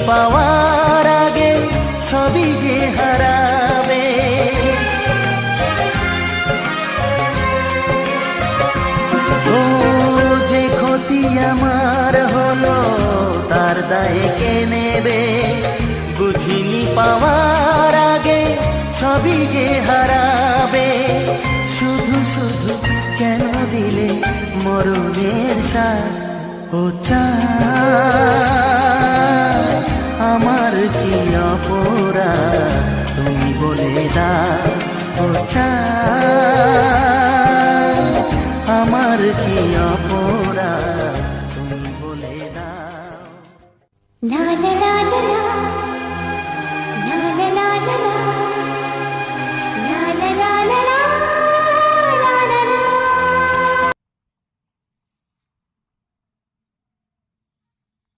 পাওয়ার আগে সবই যে হারাবে। ও যে ক্ষতি আমার হলো তার দায়ে কে নেবে, বুঝিনি পাওয়ার আগে সবই যে হারাবে। শুধু শুধু কেন দিলে মরণের সাথ, ও চাঁদ আমার কি অপরাধ তুমি বলে দাও, ও চাঁদ আমার কি অপরাধ তুমি বলে দাও। লা লা লা লা।